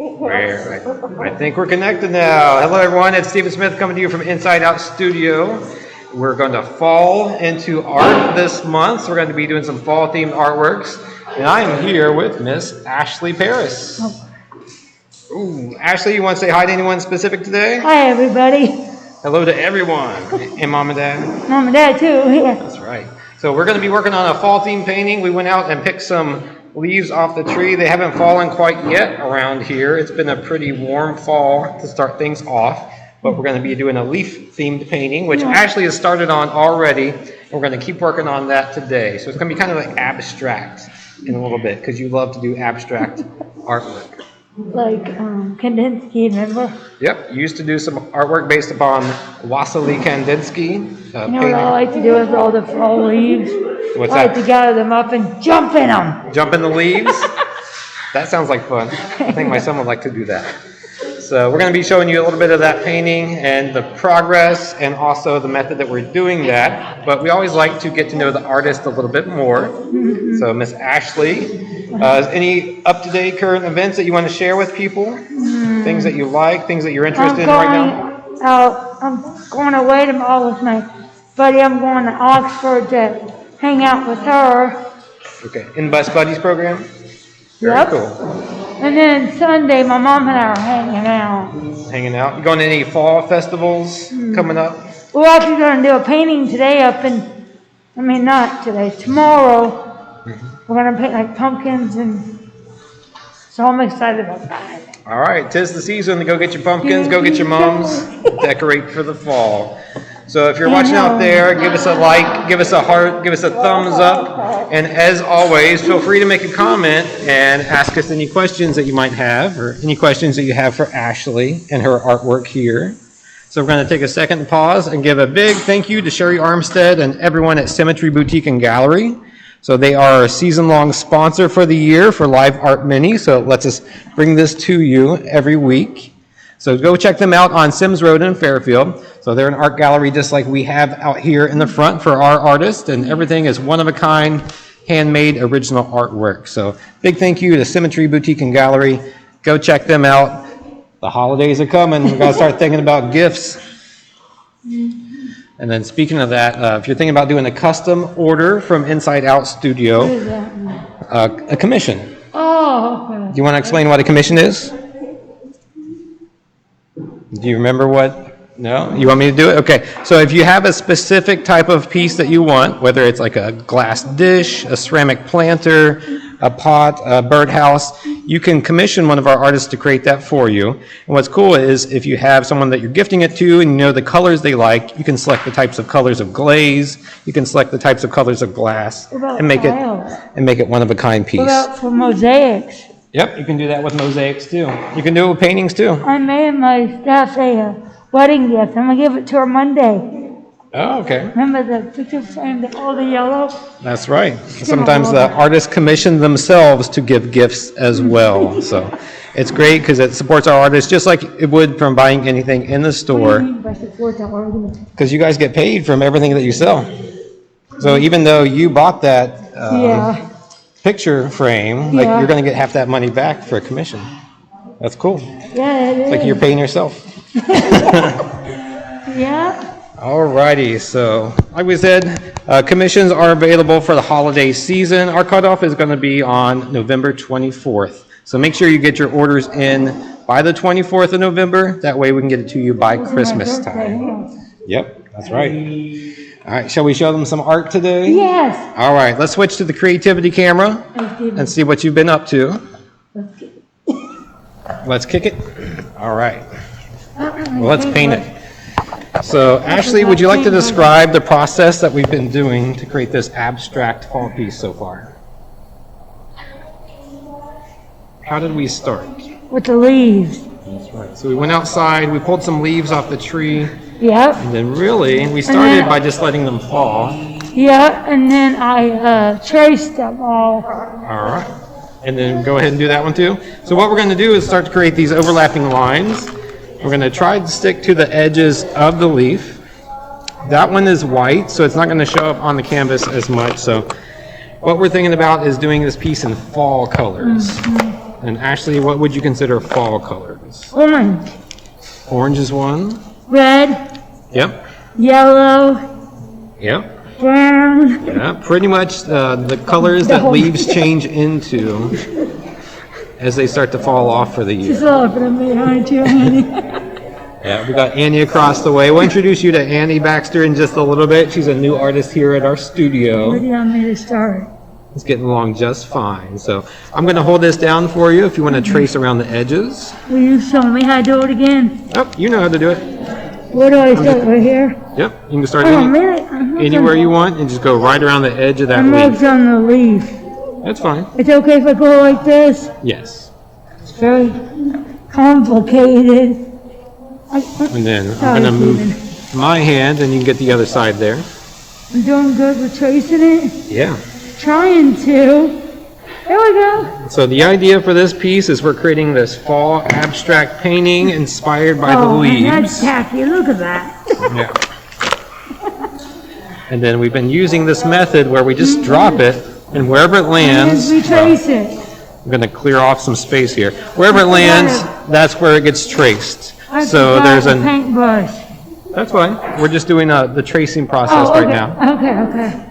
I think we're connected now. Hello, everyone. It's Stephen Smith coming to you from Inside Out Studio. We're going to fall into art this month. So we're going to be doing some fall-themed artworks. And I am here with Miss Ashley Paris. Ooh, Ashley, you want to say hi to anyone specific today? Hi, everybody. Hello to everyone. And Mom and Dad? Mom and Dad, too. Yeah. That's right. So we're going to be working on a fall-themed painting. We went out and picked some leaves off the tree. They haven't fallen quite yet around here. It's been a pretty warm fall to start things off. But we're going to be doing a leaf-themed painting, which Ashley has started on already. And we're going to keep working on that today. So it's going to be kind of like abstract in a little bit, because you love to do abstract artwork. Like Kandinsky, remember? Yep, you used to do some artwork based upon Wassily Kandinsky. You know what I like to do with all the fall leaves? What's I that? like to gather them up and jump in them. Jump in the leaves? That sounds like fun. I think my son would like to do that. So we're going to be showing you a little bit of that painting and the progress and also the method that we're doing that. But we always like to get to know the artist a little bit more. So Miss Ashley, any up-to-date current events that you want to share with people? Things that you like, things that you're interested in right now? I'm going away tomorrow with my buddy. I'm going to Oxford to hang out with her. Okay, in Bus Buddies program? Very Yep. cool. And then Sunday, my mom and I are hanging out. Hanging out. You going to any fall festivals coming up? We're actually going to do a painting today not today, tomorrow. We're going to paint like pumpkins, and so I'm excited about that. All right, 'tis the season to go get your pumpkins, go get your mums, decorate for the fall. So if you're watching out there, give us a like, give us a heart, give us a thumbs up. And as always, feel free to make a comment and ask us any questions that you might have, or any questions that you have for Ashley and her artwork here. So we're going to take a second to pause and give a big thank you to Sherry Armstead and everyone at Symmetry Boutique and Gallery. So they are a season-long sponsor for the year for Live Art Mini, so it lets us bring this to you every week. So go check them out on Sims Road in Fairfield. So they're an art gallery just like we have out here in the front for our artists, and everything is one-of-a-kind, handmade, original artwork. So big thank you to Symmetry Boutique and Gallery. Go check them out. The holidays are coming. We've got to start thinking about gifts. And then speaking of that, if you're thinking about doing a custom order from Inside Out Studio, What is that? a commission. Oh, okay. Do you want to explain what a commission is? Do you remember what? No? You want me to do it? Okay. So if you have a specific type of piece that you want, whether it's like a glass dish, a ceramic planter, a pot, a birdhouse, you can commission one of our artists to create that for you. And what's cool is if you have someone that you're gifting it to and you know the colors they like, you can select the types of colors of glaze, you can select the types of colors of glass, and make it one-of-a-kind piece. What about for mosaics? Yep, you can do that with mosaics too. You can do it with paintings too. I made my staff a wedding gift. I'm going to give it to her Monday. Oh, okay. Remember the picture frame, all the yellow? That's right. Sometimes the artists commission themselves to give gifts as well. So it's great because it supports our artists just like it would from buying anything in the store. Because you guys get paid from everything that you sell. So even though you bought that picture frame, like you're going to get half that money back for a commission. That's cool. Yeah, it is. It's like you're paying yourself. Yeah. Alrighty, so like we said, commissions are available for the holiday season. Our cutoff is going to be on November 24th. So make sure you get your orders in by the 24th of November. That way we can get it to you by Christmas time. Yep, that's right. All right, shall we show them some art today? Yes. All right, let's switch to the creativity camera and see what you've been up to. Let's kick it. All right. Well, let's paint it. So, Ashley, would you like to describe the process that we've been doing to create this abstract fall piece so far? How did we start? With the leaves. That's right. So we went outside, we pulled some leaves off the tree, Yep. and then really, we started by just letting them fall. Yeah, and then I traced them all. All right. And then go ahead and do that one too. So what we're going to do is start to create these overlapping lines. We're going to try to stick to the edges of the leaf. That one is white, so it's not going to show up on the canvas as much. So what we're thinking about is doing this piece in fall colors. And Ashley, what would you consider fall colors? Orange, Orange is one. red, Yep. yellow, Yep. brown. Yeah, pretty much the colors that leaves change into as they start to fall off for the year. She's laughing at me, aren't you, Annie? Yeah, we got Annie across the way. We'll introduce you to Annie Baxter in just a little bit. She's a new artist here at our studio. Where do you want me to start? It's getting along just fine. So I'm going to hold this down for you if you want to trace around the edges. Will you show me how to do it again? Oh, you know how to do it. Where do I start? Right here? Yep, you can start Oh, a minute. anywhere you want and just go right around the edge of that I'm leaf. on the leaf. That's fine. It's okay if I go like this? Yes. It's very complicated. And then I'm going to move my hand and you can get the other side there. I'm doing good with tracing it. Yeah. Trying to. There we go. So the idea for this piece is we're creating this fall abstract painting inspired by the And that's leaves. tacky. Look at that. Yeah. And then we've been using this method where we just drop it and wherever it lands, We trace it. I'm going to clear off some space here. Wherever it lands, that's where it gets traced. I So forgot there's the an, paintbrush. that's fine. We're just doing the tracing process Oh, okay. right now. Okay.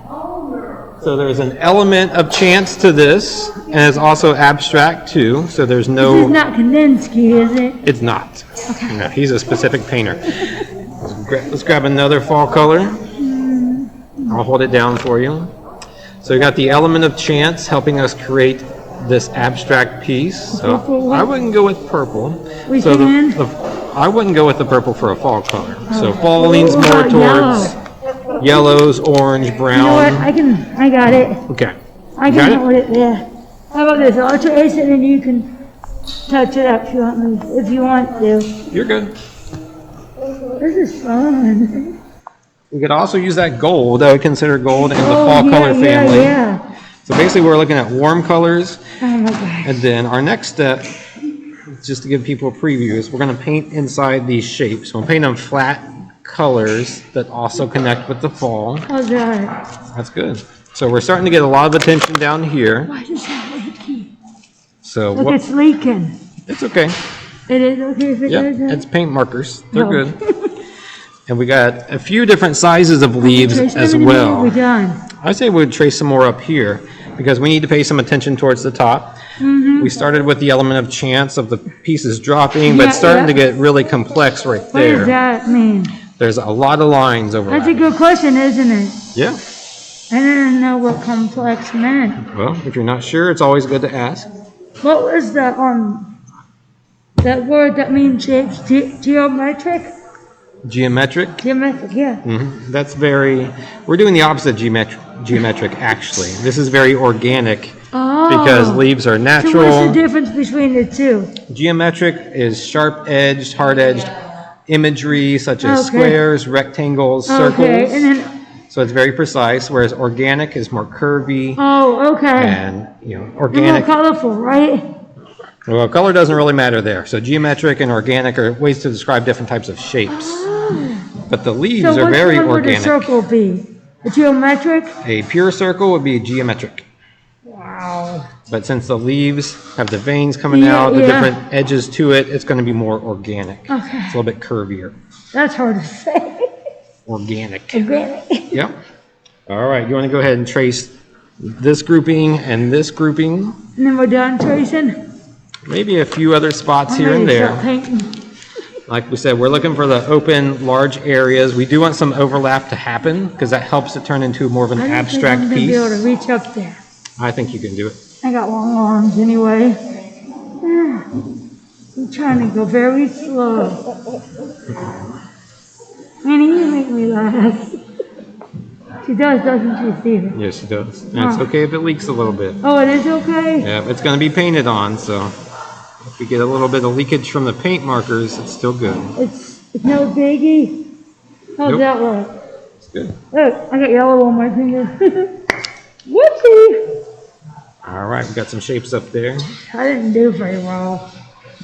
So there's an element of chance to this, and it's also abstract too. So there's This is no, not Kandinsky, is it? it's not. No, he's a specific painter. Let's grab another fall color. I'll hold it down for you. So you got the element of chance helping us create this abstract piece. So I wouldn't go with purple. We So can? I wouldn't go with the purple for a fall color. So fall leans What more about towards yellows, orange, You know what? brown. I got it. Okay. I Got can it? hold it there. How about this? I'll trace it and you can touch it up if you want me, if you want to. You're good. This is fun. We could also use that gold. I would consider gold in the fall yeah, color family. Yeah. So basically we're looking at warm colors. Oh my gosh. And then our next step, just to give people a preview, is we're going to paint inside these shapes. We'll paint them flat colors that also connect with the fall. How's that? That's good. So we're starting to get a lot of attention down here. Why does that leaky? So Look, what, it's leaking. it's okay. It is okay if it Yep, does that? it's paint markers. They're No. good. And we got a few different sizes of leaves Trace as them and then well. we're done. I say we'd trace some more up here because we need to pay some attention towards the top. We started with the element of chance of the pieces dropping, but Yeah, it's starting to yeah. get really complex right What does there. that mean? There's a lot of lines That's a overlapping. good question, isn't it? Yeah. I didn't know what complex meant. Well, if you're not sure, it's always good to ask. What was that that word that means shapes? Geometric? Geometric. Geometric, yeah. That's we're doing the opposite geometric actually. This is very organic Oh. because leaves are So natural. what's the difference between the two? Geometric is sharp-edged, hard-edged imagery such as Okay. squares, rectangles, circles. Okay, and then, So it's very precise, whereas organic is more curvy oh, okay. and, More organic. colorful, right? Well, color doesn't really matter there. So geometric and organic are ways to describe different types of shapes. But the leaves So are which very one would a organic. circle be? A geometric? A pure circle would be geometric. Wow. But since the leaves have the veins coming Yeah, out, the yeah. different edges to it, it's going to be more organic. Okay. It's a little bit curvier. That's hard to say. Organic. Organic. Yep. All right, you want to go ahead and trace this grouping and this grouping. And then we're done tracing? Maybe a few other spots I'm here and ready to start there. painting. Like we said, we're looking for the open, large areas. We do want some overlap to happen because that helps it turn into more of an I don't abstract think I'm gonna be able to piece. reach up there. I think you can do it. I got long arms anyway. I'm trying to go very slow. Annie, you make me laugh. She does, doesn't she, Stephen? Yes, it does. And it's okay if it leaks a little bit. Oh, it is okay? Yeah, it's going to be painted on, so if we get a little bit of leakage from the paint markers, it's still good. It's no biggie. How's Nope. that look? It's good. Look, I got yellow on my finger. Whoopsie! All right, we got some shapes up there. I didn't do very well.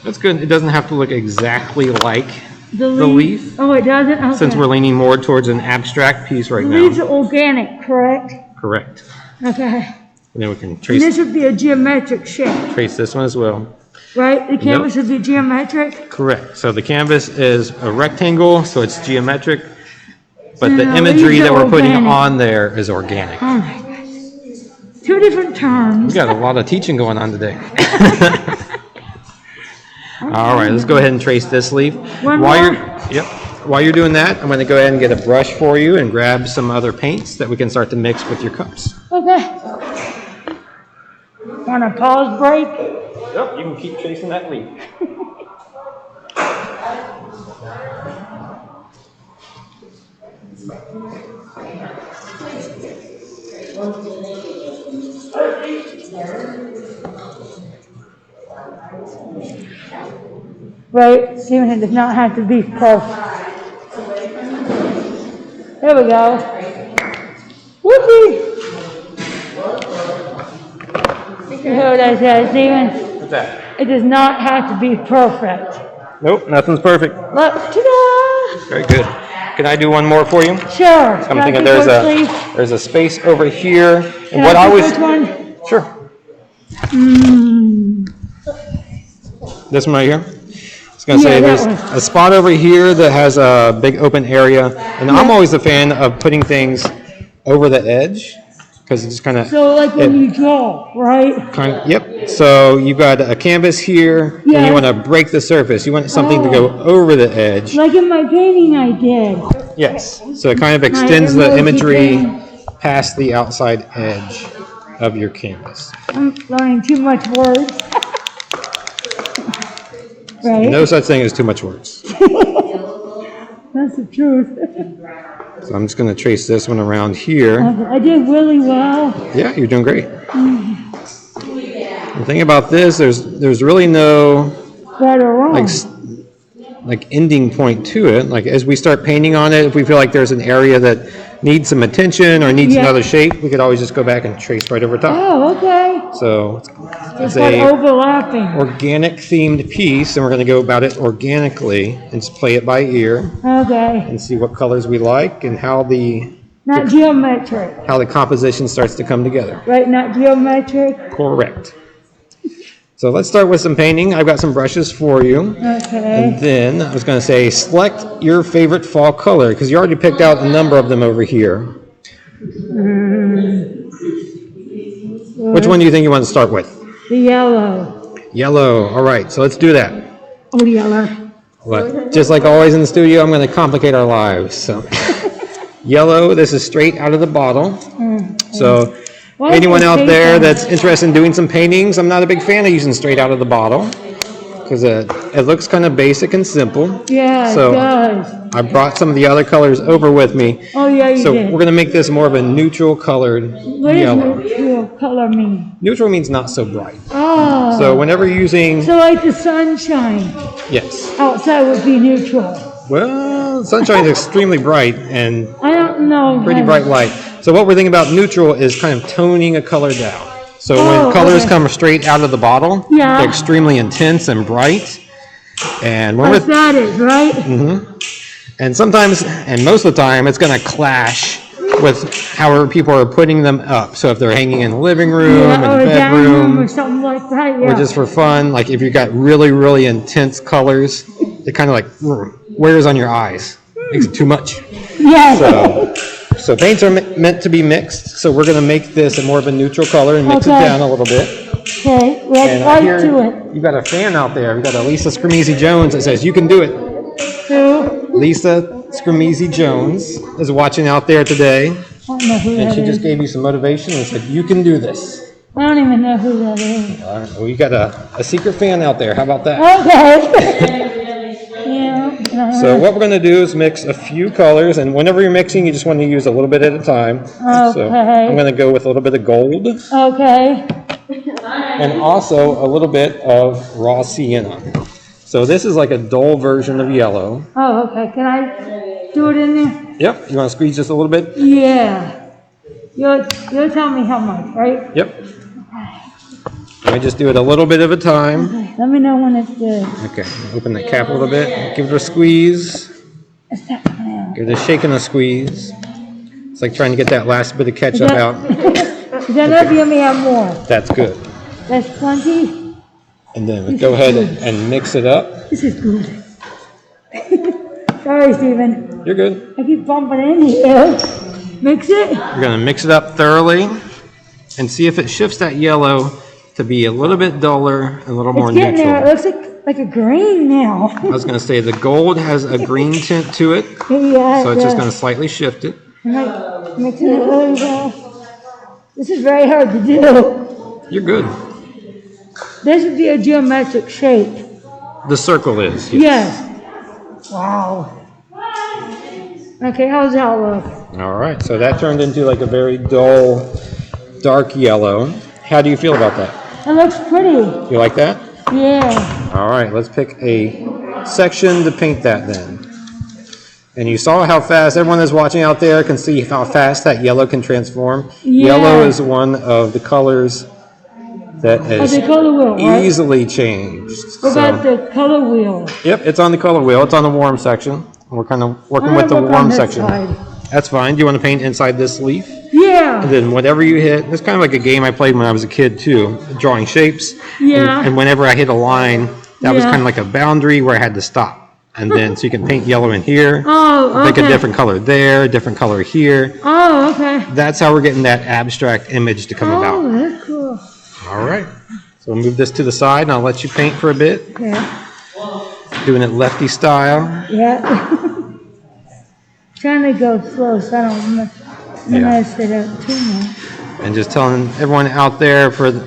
That's good. It doesn't have to look exactly like The leaf? Oh, it doesn't? Okay. since we're leaning more towards an abstract piece right The leaves now. are organic, correct? Correct. Okay. And then we can And trace this would be a geometric shape, this one as well. right? The canvas would be geometric. Correct. So the canvas is a rectangle, so it's geometric, but the And imagery these that are we're putting organic. on there is organic. Oh my goodness. 2 different terms. We got a lot of teaching going on today. All right, let's go ahead and trace this leaf. One While more? While you're doing that, I'm going to go ahead and get a brush for you and grab some other paints that we can start to mix with your cups. Okay. Want a pause break? Yep, you can keep tracing that leaf. Right, Stephen, it does not have to be perfect. There we go. Whoopee! You hear what I said, Stephen? What's that? It does not have to be perfect. Nope, nothing's perfect. Look, ta-da! Very good. Can I do one more for you? Sure. I'm thinking there's a space over here. And what I was... Which one? Sure. This one right here. I was going to say there's a spot over here that has a big open area. And I'm always a fan of putting things over the edge. Because it just kind of... So like when you draw, right? Yep. So you've got a canvas here, and you want to break the surface. You want something to go over the edge. Like in my painting I did. Yes. So it kind of extends the imagery past the outside edge of your canvas. I'm learning too much words. Right? No such thing as too much words. That's the truth. So I'm just going to trace this one around here. I did really well. Yeah, you're doing great. The thing about this, there's really no Right or wrong. like ending point to it. Like as we start painting on it, if we feel like there's an area that needs some attention or needs another shape, we could always just go back and trace right over top. Oh, okay. So it's like a overlapping. organic themed piece, and we're going to go about it organically and just play it by ear Okay. and see what colors we like and how the Not geometric. composition starts to come together. Right, not geometric. Correct. So let's start with some painting. I've got some brushes for you. Okay. And then I was going to say, select your favorite fall color, because you already picked out a number of them over here. Which one do you think you want to start with? The yellow. Yellow. All right, so let's do that. Oh, yellow. But just like always in the studio, I'm going to complicate our lives. So, yellow, this is straight out of the bottle. So, anyone out there that's interested in doing some paintings, I'm not a big fan of using straight out of the bottle because it looks kind of basic and simple. Yeah, So, it does. I brought some of the other colors over with me. Oh, yeah, you So did. we're going to make this more of a neutral colored What does yellow. neutral color mean? Neutral means not so bright. Oh. So whenever you're using, So like the sunshine yes. outside would be neutral. Well, sunshine is extremely bright and I don't know. pretty bright light. So what we're thinking about neutral is kind of toning a color down. So when colors come straight out of the bottle, Yeah. they're extremely intense and bright. And when Like we're, that is, right? and sometimes, and most of the time, it's going to clash with how people are putting them up. So if they're hanging in the living room, Yeah, in or the a dining room bedroom, or something like that, yeah. or just for fun, like if you've got really, really intense colors, it kind of like wears on your eyes. Makes it too much. Yes. So paints are meant to be mixed. So we're going to make this a more of a neutral color and mix it Okay. down a little bit. Okay, let's And I right hear to it. you've got a fan out there. You've got a Lisa Scremezy Jones that says, "You can do it." Who? Lisa Scremezy Jones is watching out there today, I don't know who and that she just is. gave you some motivation and said, "You can do this." I don't even know who that is. All right, well, you got a secret fan out there. How about that? Okay. Yeah. So what we're going to do is mix a few colors, and whenever you're mixing, you just want to use a little bit at a time. So Okay. I'm going to go with a little bit of gold, Okay. and also a little bit of raw sienna. So this is like a dull version of yellow. Oh, okay. Can I do it in there? Yep, you want to squeeze just a little bit? Yeah. You'll tell me how much, right? Yep. Let me just do it a little bit at a time. Let me know when it's good. Okay, open the cap a little bit, give it a squeeze, It's that one out. give it a shake and a squeeze. It's like trying to get that last bit of ketchup out. Is that enough? You want me to have more? That's good. That's plenty? And then go ahead and mix it up. This is good. Sorry, Steven. You're good. I keep bumping in here. Mix it. You're going to mix it up thoroughly and see if it shifts that yellow to be a little bit duller and a little more It's getting neutral. there. It looks like a green now. I was going to say the gold has a green tint to it, Yeah, so it's just going to slightly shift it. like mixing it really well. This is very hard to do. You're good. This would be a geometric shape. The circle is. Yes. Wow. Okay, how's that look? All right, so that turned into like a very dull, dark yellow. How do you feel about that? It looks pretty. You like that? Yeah. All right, let's pick a section to paint that then. And you saw how fast, everyone that's watching out there can see how fast that yellow can transform. Yeah. Yellow is one of the colors that is the color wheel, right? easily changed. What about the color wheel? Yep, it's on the color wheel. It's on the warm section. We're kind of working with the work on warm this section. side. That's fine. Do you want to paint inside this leaf? Yeah. And then whatever you hit, it's kind of like a game I played when I was a kid too, drawing shapes. Yeah. And whenever I hit a line, that was Yeah. kind of like a boundary where I had to stop. And then, so you can paint yellow in here, Oh, okay. pick a different color there, a different color here. Oh, okay. That's how we're getting that abstract image to come Oh, about. that's cool. All right. So we'll move this to the side and I'll let you paint for a bit. Okay. Doing it lefty style. Yeah. Trying to go slow so I don't mess it up too much. And just telling everyone out there, for the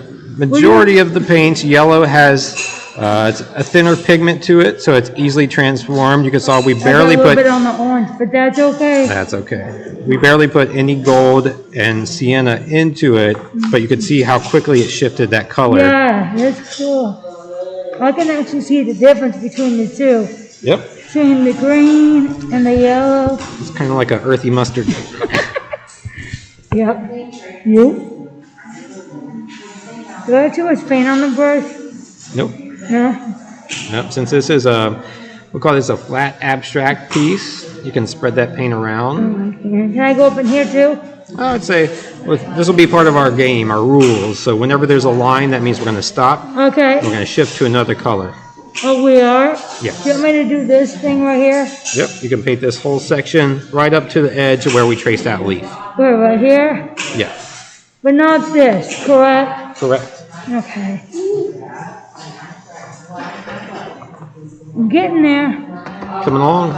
majority of the paints, yellow has it's a thinner pigment to it, so it's easily transformed. You can saw we barely I got a little put. bit on the orange, but that's okay. That's okay. We barely put any gold and sienna into it, but you could see how quickly it shifted that color. Yeah, that's cool. I can actually see the difference between the two. Yep. Between the green and the yellow. It's kind of like an earthy mustard. Yep. You? Do I have too much paint on the brush? Nope. No? Nope. Since this is we'll call this a flat abstract piece, you can spread that paint around. Can I go up in here too? I would say this will be part of our game, our rules. So whenever there's a line, that means we're going to stop. Okay. We're going to shift to another color. Oh, we are? Yes. Do you want me to do this thing right here? Yep. You can paint this whole section right up to the edge of where we trace that leaf. Where, right here? Yeah. But not this, correct? Correct. Okay. I'm getting there. Coming along.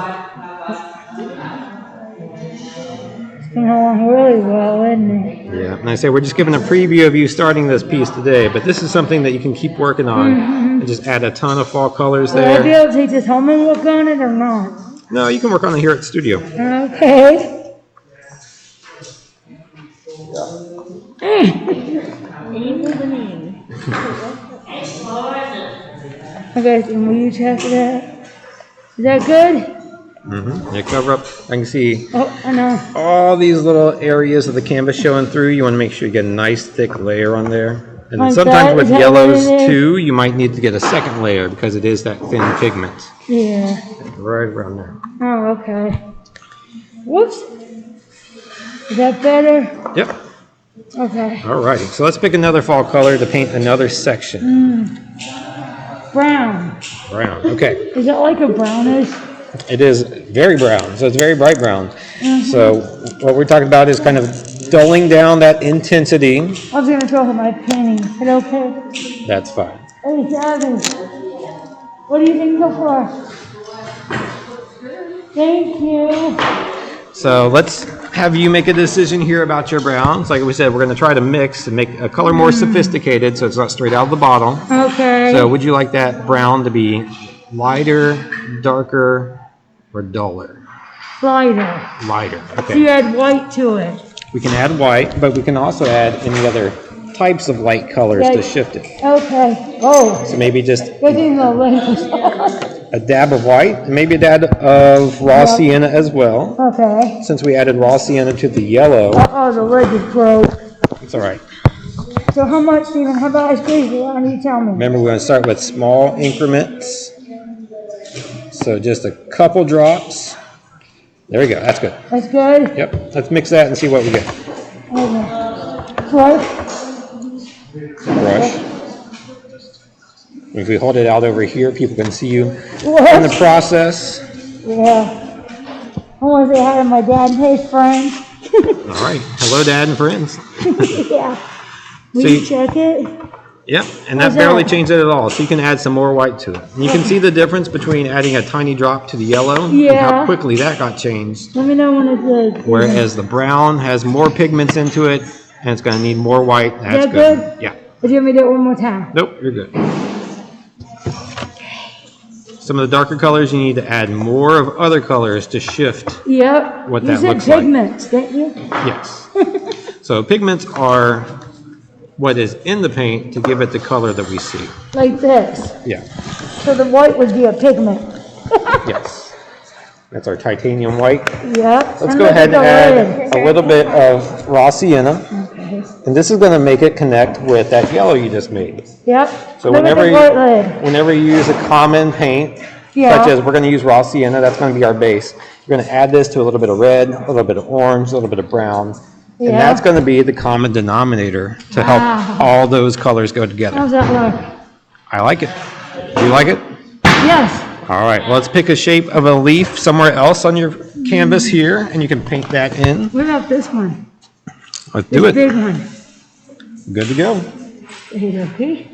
It's going along really well, isn't it? Yeah. And I say we're just giving a preview of you starting this piece today, but this is something that you can keep working on and just add a ton of fall colors Will I be there. able to take this home and work on it or not? No, you can work on it here at the studio. Okay. Okay, and will you check that? Is that good? You cover up. I can see Oh, I know. all these little areas of the canvas showing through. You want to make sure you get a nice thick layer on there. And then Like sometimes that? with Is that what yellows it is? too, you might need to get a second layer because it is that thin pigment. Yeah. Right around there. Oh, okay. Whoops. Is that better? Yep. Okay. All righty. So let's pick another fall color to paint another section. Brown. Brown. Okay. Is that like a brownish? It is very brown. So it's very bright brown. So what we're talking about is kind of dulling down that intensity. I was going to throw my painting. Is it okay? That's fine. Hey, Gabby. What do you think so far? Thank you. So let's have you make a decision here about your browns. Like we said, we're going to try to mix and make a color more sophisticated so it's not straight out of the bottle. Okay. So would you like that brown to be lighter, darker, or duller? Lighter. Lighter. So Okay. you add white to it. We can add white, but we can also add any other types of light colors to Like- shift it. Okay. Oh. So maybe just Good thing the labels. a dab of white, and maybe a dab of raw sienna as well. Okay. Since we added raw sienna to the yellow, Oh, the lid is broke. it's all right. So how much, Stephen? How about I squeeze it? Why don't you tell me? Remember, we're going to start with small increments. So just a couple drops. There we go. That's good. That's good? Yep. Let's mix that and see what we get. Okay. Right? brush. If we hold it out over here, people can see you in the process. Yeah. I want to say hi to my dad and his friends. All right. Hello, Dad and friends. Yeah. Will So you check it? Yep, and that barely changed it at all. So you can add some more white to it. And you can see the difference between adding a tiny drop to the yellow and how quickly that got changed. Let me know when it's good. Whereas the brown has more pigments into it, and it's going to need more white. That's good. Yeah. Or do you want me to do it one more time? Nope, you're good. Some of the darker colors, you need to add more of other colors to shift what that looks like. Pigments, didn't you? Yes. So pigments are what is in the paint to give it the color that we see. Like this. Yeah. So the white would be a pigment. Yes. That's our titanium white. Yep. Let's go ahead and add a little bit of raw sienna. Okay. And this is going to make it connect with that yellow you just made. Yep. So whenever you use a common paint, such as we're going to use raw sienna, that's going to be our base. You're going to add this to a little bit of red, a little bit of orange, a little bit of brown. And that's going to be the common denominator to help all those colors go together. How's that look? I like it. Do you like it? Yes. All right, well, let's pick a shape of a leaf somewhere else on your canvas here, and you can paint that in. What about this one? Let's do it. This big one. Good to go. Okay.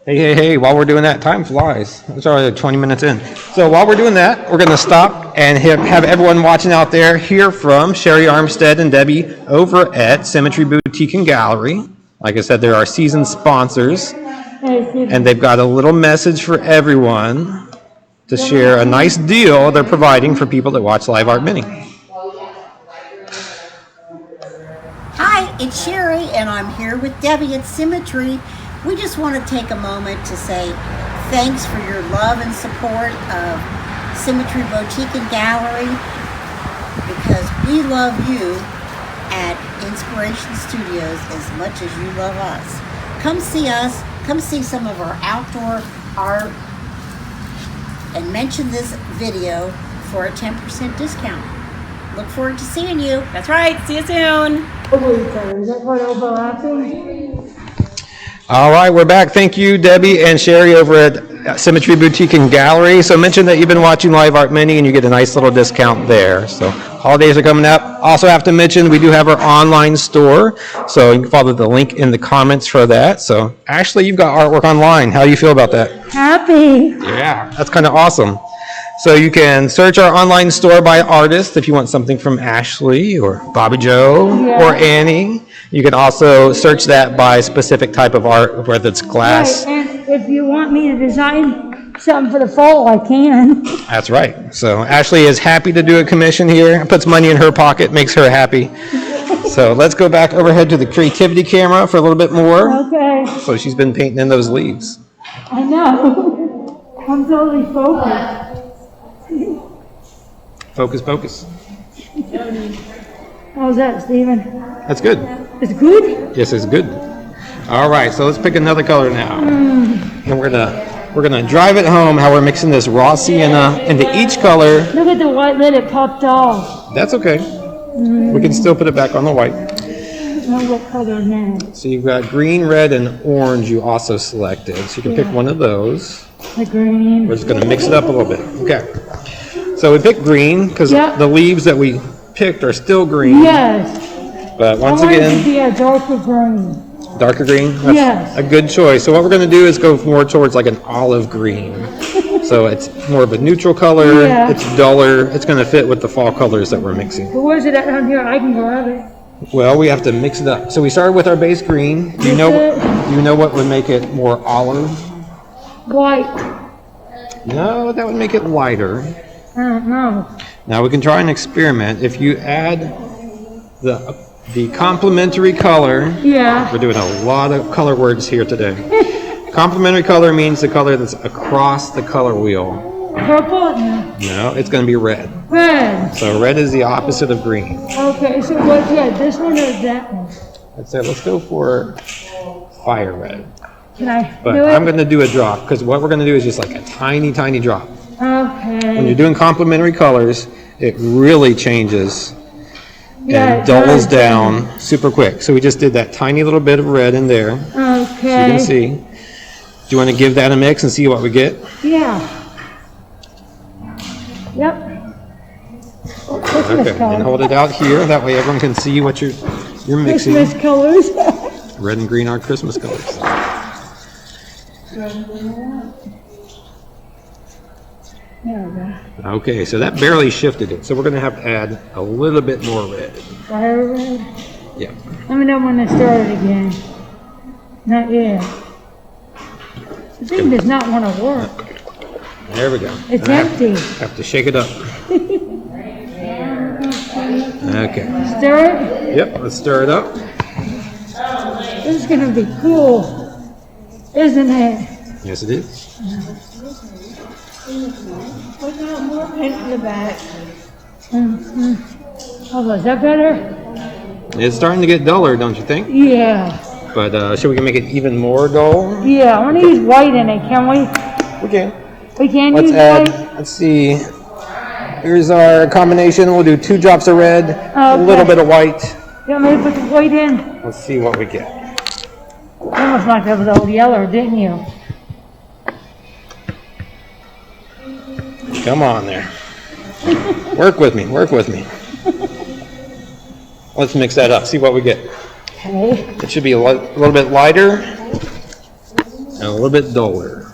Hey, while we're doing that, time flies. It's already 20 minutes in. So while we're doing that, we're going to stop and have everyone watching out there hear from Sherry Armstead and Debbie over at Symmetry Boutique and Gallery. Like I said, they're our season sponsors, and they've got a little message for everyone to share a nice deal they're providing for people that watch Live Art Mini. Hi, it's Sherry, and I'm here with Debbie at Symmetry. We just want to take a moment to say thanks for your love and support of Symmetry Boutique and Gallery, because we love you at Inspiration Studios as much as you love us. Come see us, come see some of our outdoor art, and mention this video for a 10% discount. Look forward to seeing you. That's right. See you soon. Is that part overlapping? All right, we're back. Thank you, Debbie and Sherry over at Symmetry Boutique and Gallery. So mention that you've been watching Live Art Mini and you get a nice little discount there. So holidays are coming up. Also have to mention we do have our online store. So you can follow the link in the comments for that. So Ashley, you've got artwork online. How do you feel about that? Happy. Yeah, that's kind of awesome. So you can search our online store by artist if you want something from Ashley or Bobby Joe or Annie. You can also search that by specific type of art, whether it's glass. Right, and if you want me to design something for the fall, I can. That's right. So Ashley is happy to do a commission here. Puts money in her pocket, makes her happy. So let's go back overhead to the creativity camera for a little bit more. Okay. So she's been painting in those leaves. I know. I'm totally focused. Focus. How's that, Stephen? That's good. It's good? Yes, it's good. All right, so let's pick another color now. And we're gonna drive it home how we're mixing this raw sienna into each color. Look at the white lid, it popped off. That's okay. We can still put it back on the white. What color now? So you've got green, red, and orange you also selected. So you can pick one of those. The green. We're just gonna mix it up a little bit. Okay. So we picked green because the leaves that we picked are still green. Yes. But once I want again, it to be a darker green. darker green? That's a good choice. So what we're going to do is go more towards like an olive green. So it's more of a neutral color. Yeah. It's duller. It's going to fit with the fall colors that we're mixing. But where's it at down here? I can grab it. Well, we have to mix it up. So we started with our base green. Do you know what would make it more olive? White. No, that would make it lighter. I don't know. Now we can try an experiment. If you add the complementary color. Yeah. We're doing a lot of color words here today. Complementary color means the color that's across the color wheel. Purple? No. No, it's going to be red. Red. So red is the opposite of green. Okay, so what's red? This one or that one? Let's go for fire red. Can I But do it? I'm going to do a drop because what we're going to do is just like a tiny, tiny drop. Okay. When you're doing complementary colors, it really changes Yeah, and dulls down super quick. So we just did that tiny little bit of red in there. Okay. can see. Do you want to give that a mix and see what we get? Yeah. Yep. Christmas Okay, and colors. hold it out here. That way everyone can see what you're mixing. Christmas colors. Red and green are Christmas colors. There we go. Okay, so that barely shifted it. So we're going to have to add a little bit more red. Fire red. Yeah. Let me know when I start it again. Not yet. The thing does not want to work. There we go. It's And I empty. have to shake it up. Okay. Stir it. Yep, let's stir it up. This is gonna be cool, isn't it? Yes, it is. Put more paint in the back. Oh, is that better? It's starting to get duller, don't you think? Yeah. But should we make it even more dull? Yeah, I want to use white in it. Can we? We can. We can Let's use add, white. let's see. Here's our combination. We'll do 2 drops of red, a little Okay. bit of white. You want me to put the white in? Let's see what we get. You almost knocked over the old yellow, didn't you? Come on there. Work with me, work with me. Let's mix that up, see what we get. Okay. It should be a little bit lighter and a little bit duller.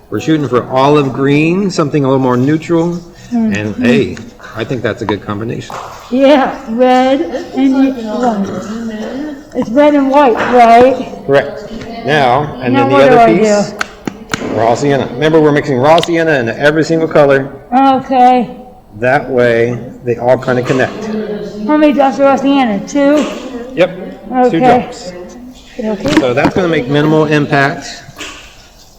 We're shooting for olive green, something a little more neutral. And hey, I think that's a good combination. Yeah, red and white. It's red and white, right? Correct. Now, and Now then the what other do I piece, raw sienna. Remember, we're mixing raw sienna into every single color. Okay. That way, they all kind of connect. How many drops of sienna? 2? Yep, 2 Okay. drops. Okay. So that's going to make minimal impact,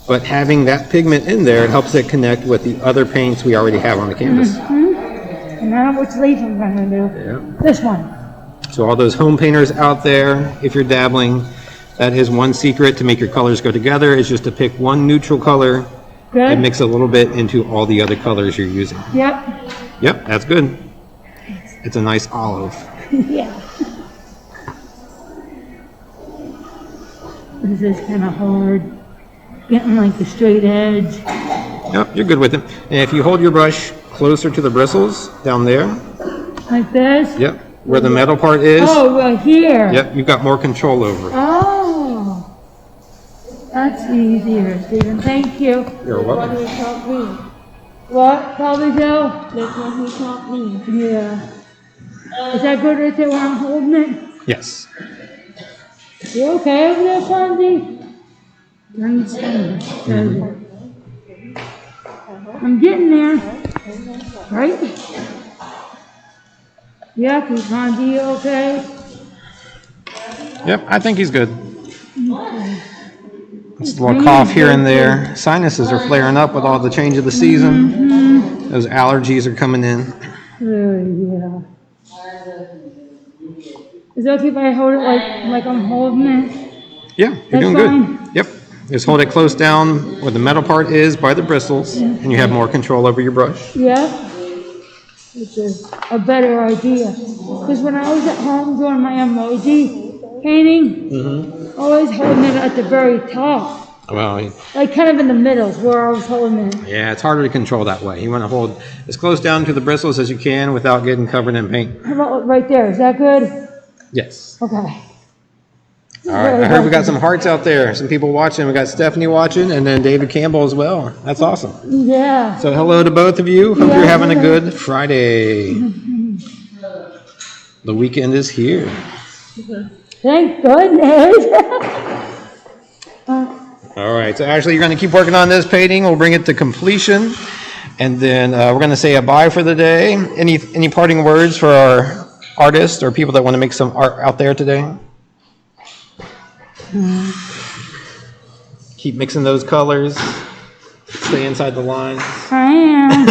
but having that pigment in there, it helps it connect with the other paints we already have on the canvas. And I know which leaf I'm going to do. Yeah. This one. So all those home painters out there, if you're dabbling, that is one secret to make your colors go together, is just to pick one neutral color Good? and mix a little bit into all the other colors you're using. Yep. Yep, that's good. It's a nice olive. Yeah. This is kind of hard. Getting like the straight edge. Yep, you're good with it. And if you hold your brush closer to the bristles down there, Like this. yep, where the metal part is, Oh, right here. yep, you've got more control over it. Oh. That's easier, Stephen. Thank you. You're welcome. He taught me. What, probably Joe? That's what he taught me. Yeah. Is that good right there where I'm holding it? Yes. You okay over there, Fonzie? I'm getting there. Right? Yeah, Fonzie, you okay? Yep, I think he's good. Just a little cough here and there. Sinuses are flaring up with all the change of the season. Those allergies are coming in. Yeah. Is it okay if I hold it like I'm holding it? Yeah, you're That's doing fine. good. Yep. Just hold it close down where the metal part is by the bristles, and you have more control over your brush. Yeah. Which is a better idea. Because when I was at home doing my emoji painting, I was holding it at the very top. Well, Like kind of in the middle is where I was holding it. yeah, it's harder to control that way. You want to hold as close down to the bristles as you can without getting covered in paint. How about right there? Is that good? Yes. Okay. All right. I heard we got some hearts out there. Some people watching. We got Stephanie watching, and then David Campbell as well. That's awesome. Yeah. So hello to both of you. Hope Yeah, you're having a hello. good Friday. The weekend is here. Thank goodness. All right. So Ashley, you're going to keep working on this painting. We'll bring it to completion, and then we're going to say a bye for the day. Any parting words for our artists or people that want to make some art out there today? Keep mixing those colors. Stay inside the lines. I am.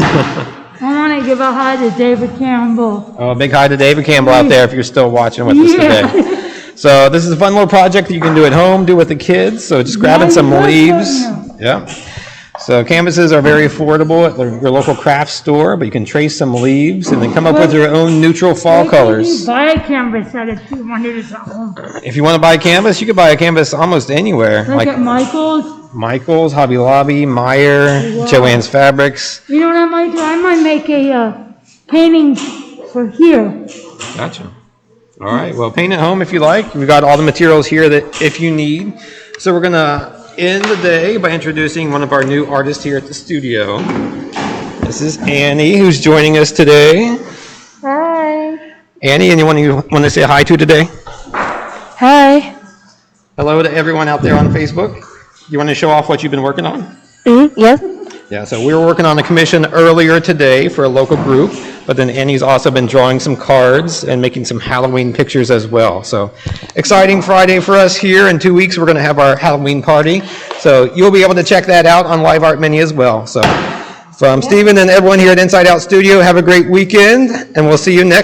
I want to give a hi to David Campbell. Oh, a big hi to David Campbell out there if you're still watching with us today. So this is a fun little project that you can do at home, do with the kids. So just grabbing some leaves. Yeah. So canvases are very affordable at your local craft store, but you can trace some leaves and then come up with your own neutral fall colors. You buy a canvas at if you wanted it at home. If you want to buy a canvas, you can buy a canvas almost anywhere. Like at Michael's, Hobby Lobby, Meyer, Wow. Joann's Fabrics. You know what I might do? I might make a painting for here. Gotcha. All right. Well, paint at home if you like. We've got all the materials here that if you need. So we're gonna end the day by introducing one of our new artists here at the studio. This is Annie, who's joining us today. Hi. Annie, anyone you want to say hi to today? Hi. Hello to everyone out there on Facebook. You want to show off what you've been working on? Yes. Yeah, so we were working on a commission earlier today for a local group, but then Annie's also been drawing some cards and making some Halloween pictures as well. So exciting Friday for us here. In 2 weeks, we're going to have our Halloween party. So you'll be able to check that out on Live Art Mini as well. So from Stephen and everyone here at Inside Out Studio, have a great weekend, and we'll see you next